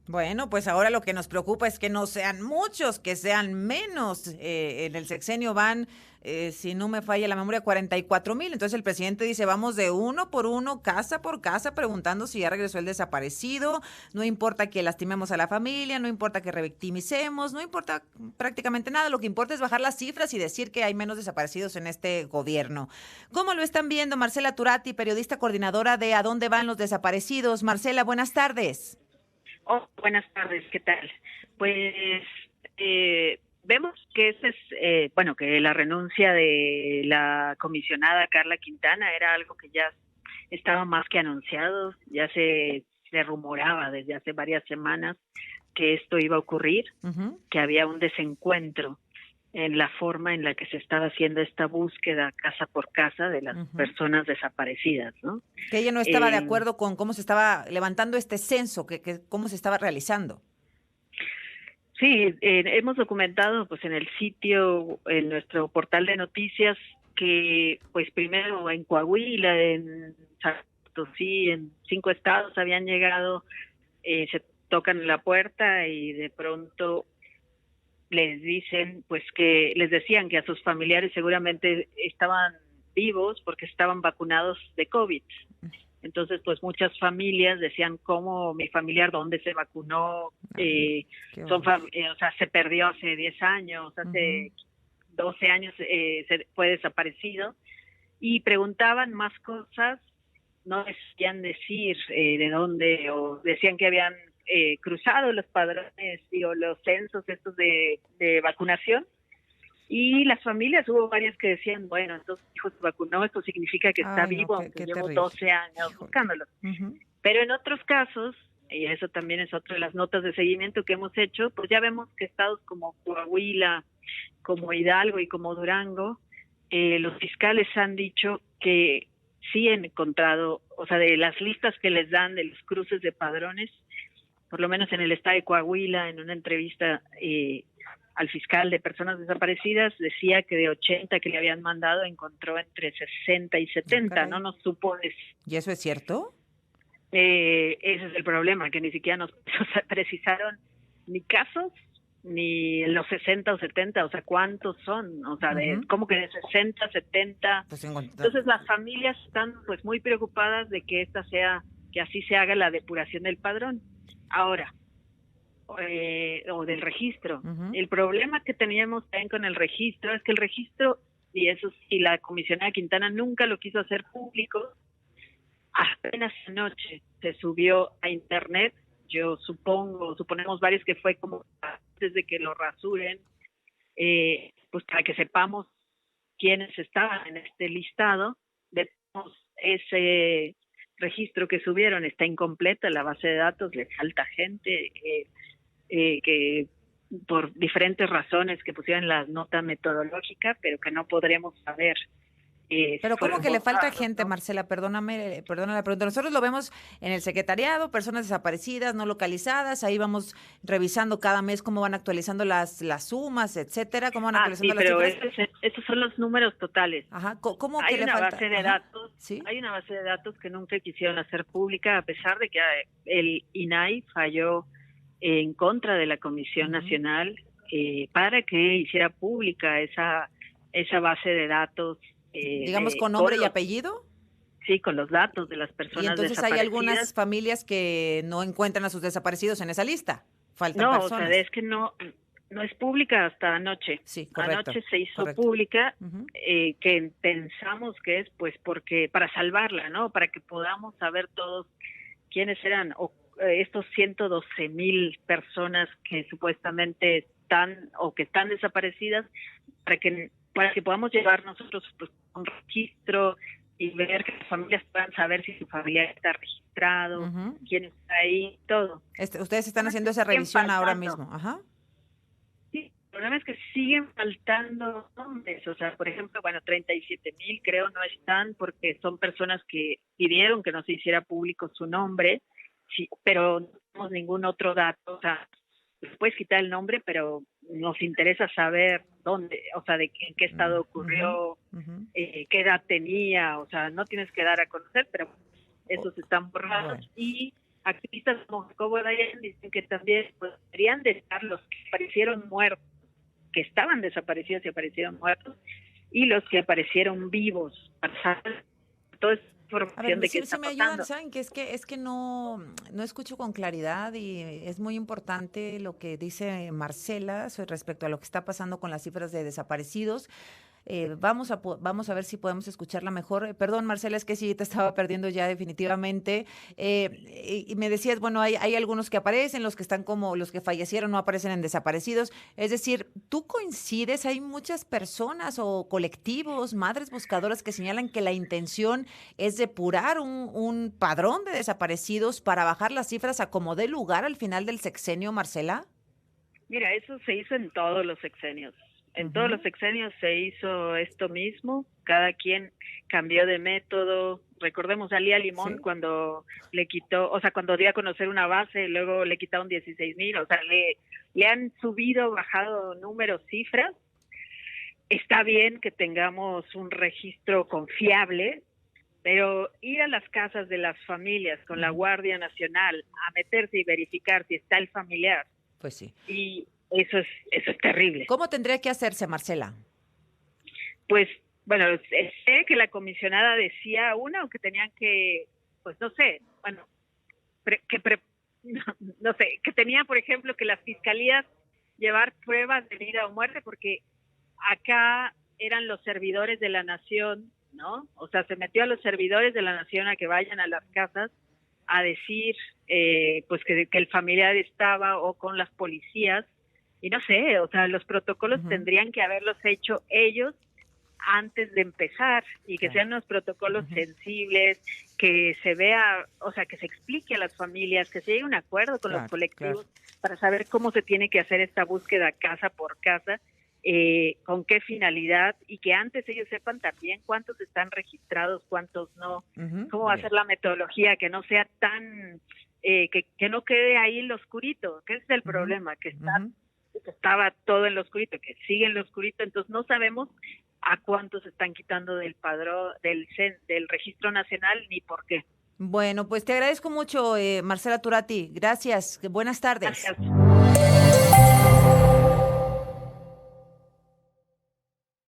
Bueno, pues ahora lo que nos preocupa es que no sean muchos, que sean menos. En el sexenio van, si no me falla la memoria, 44,000. Entonces el presidente dice, vamos de uno por uno, casa por casa, preguntando si ya regresó el desaparecido. No importa que lastimemos a la familia, no importa que revictimicemos, no importa prácticamente nada. Lo que importa es bajar las cifras y decir que hay menos desaparecidos en este gobierno. ¿Cómo lo están viendo? Marcela Turati, periodista coordinadora de ¿A dónde van los desaparecidos? Marcela, buenas tardes. Oh, buenas tardes, ¿qué tal? Pues vemos que que la renuncia de la comisionada Carla Quintana era algo que ya estaba más que anunciado, ya se rumoraba desde hace varias semanas que esto iba a ocurrir, que había un desencuentro en la forma en la que se estaba haciendo esta búsqueda casa por casa de las personas desaparecidas, ¿no? Que ella no estaba de acuerdo con cómo se estaba levantando este censo, cómo se estaba realizando. Sí, hemos documentado pues en el sitio, en nuestro portal de noticias, que pues primero en Coahuila, en San Potosí, en 5 estados habían llegado, se tocan la puerta y de pronto les dicen, pues que les decían que a sus familiares seguramente estaban vivos porque estaban vacunados de COVID. Entonces, pues muchas familias decían, ¿cómo mi familiar dónde se vacunó? O sea, se perdió hace 10 años, hace 12 años fue desaparecido. Y preguntaban más cosas, no decían decir de dónde, o decían que habían cruzado los padrones o los censos estos de vacunación. Y las familias, hubo varias que decían, bueno, entonces mi hijo se vacunó, esto significa que está vivo, aunque llevo 12 años buscándolo. Pero en otros casos, y eso también es otra de las notas de seguimiento que hemos hecho, pues ya vemos que estados como Coahuila, como Hidalgo y como Durango, los fiscales han dicho que sí han encontrado, o sea, de las listas que les dan de los cruces de padrones, por lo menos en el estado de Coahuila, en una entrevista al fiscal de personas desaparecidas, decía que de 80 que le habían mandado, encontró entre 60 y 70, no nos supo decir. ¿Y eso es cierto? Ese es el problema, que ni siquiera nos precisaron ni casos, ni los 60 o 70, o sea, ¿cuántos son? O sea, ¿cómo que de 60, 70? Pues entonces las familias están pues muy preocupadas de que que así se haga la depuración del padrón. Ahora, o del registro. El problema que teníamos también con el registro es que el registro, y la comisionada Quintana nunca lo quiso hacer público, apenas anoche se subió a internet, suponemos varios que fue como antes de que lo rasuren, pues para que sepamos quiénes estaban en este listado. Ese registro que subieron está incompleta, la base de datos, le falta gente, que por diferentes razones que pusieron la nota metodológica, pero que no podremos saber. Pero ¿cómo que le falta gente, ¿no? Marcela? Perdona la pregunta. Nosotros lo vemos en el secretariado, personas desaparecidas, no localizadas, ahí vamos revisando cada mes cómo van actualizando las sumas, etcétera, cómo van actualizando las cifras. Pero esos son los números totales. Ajá, ¿cómo hay que le falta? Base de datos, ¿sí? Hay una base de datos que nunca quisieron hacer pública, a pesar de que el INAI falló en contra de la Comisión Nacional para que hiciera pública esa base de datos. Digamos con nombre y apellido. Sí, con los datos de las personas desaparecidas. Y entonces hay algunas familias que no encuentran a sus desaparecidos en esa lista. Faltan personas. O sea, es que no es pública hasta anoche. Sí, correcto. Anoche se hizo pública, que pensamos que es pues porque para salvarla, ¿no? Para que podamos saber todos quiénes eran estos 112,000 personas que supuestamente están desaparecidas, para que podamos llevar nosotros pues un registro y ver que las familias puedan saber si su familiar está registrado, quién está ahí, todo. Ustedes están haciendo esa revisión ahora mismo. Sí, el problema es que siguen faltando nombres, o sea, por ejemplo, 37,000 creo no están porque son personas que pidieron que no se hiciera público su nombre, sí, pero no tenemos ningún otro dato, o sea, puedes quitar el nombre, pero nos interesa saber dónde, o sea, en qué estado ocurrió, qué edad tenía, o sea, no tienes que dar a conocer, pero esos están borrados. Y activistas como Jacobo Dayan dicen que también pues, deberían de estar los que aparecieron muertos, que estaban desaparecidos y aparecieron muertos, y los que aparecieron vivos, para saber toda esa A ver, información de qué si está me ayudan, pasando. ¿saben? Que es que no escucho con claridad y es muy importante lo que dice Marcela respecto a lo que está pasando con las cifras de desaparecidos. Vamos a ver si podemos escucharla mejor. Perdón, Marcela, es que sí te estaba perdiendo ya definitivamente. Y me decías, bueno, hay algunos que aparecen, los que están como los que fallecieron no aparecen en desaparecidos. Es decir, ¿tú coincides? Hay muchas personas o colectivos, madres buscadoras que señalan que la intención es depurar un padrón de desaparecidos para bajar las cifras a como dé lugar al final del sexenio, Marcela. Mira, eso se hizo en todos los sexenios. En todos los Ujú. sexenios se hizo esto mismo, cada quien cambió de método. Recordemos a Lía Limón Sí. cuando le quitó, o sea, cuando dio a conocer una base, y luego le quitaron 16,000, o sea, le han subido, bajado números, cifras. Está bien que tengamos un registro confiable, pero ir a las casas de las familias con la Ujú. Guardia Nacional a meterse y verificar si está el familiar, Pues sí. y eso es terrible. ¿Cómo tendría que hacerse, Marcela? Pues, bueno, sé que la comisionada decía o que tenían que, pues no sé, bueno, no sé, que tenía, por ejemplo, que las fiscalías llevar pruebas de vida o muerte, porque acá eran los servidores de la nación, ¿no? O sea, se metió a los servidores de la nación a que vayan a las casas a decir, pues que el familiar estaba, o con las policías, y no sé, o sea, los protocolos Ujú. tendrían que haberlos hecho ellos antes de empezar, y que Claro. sean unos protocolos Ujú. sensibles, que se vea, o sea, que se explique a las familias, que se llegue a un acuerdo con los Claro, claro. colectivos para saber cómo se tiene que hacer esta búsqueda casa por casa, con qué finalidad, y que antes ellos sepan también cuántos están registrados, cuántos no, Ujú. cómo va a Bien. ser la metodología, que no sea tan, que no quede ahí en lo oscurito, que ese es el Ujú. problema, Ujú. que estaba todo en lo oscurito, que sigue en lo oscurito, entonces no sabemos a cuántos están quitando del padrón, del registro nacional, ni por qué. Bueno, pues te agradezco mucho, Marcela Turati. Gracias. Buenas tardes. Gracias.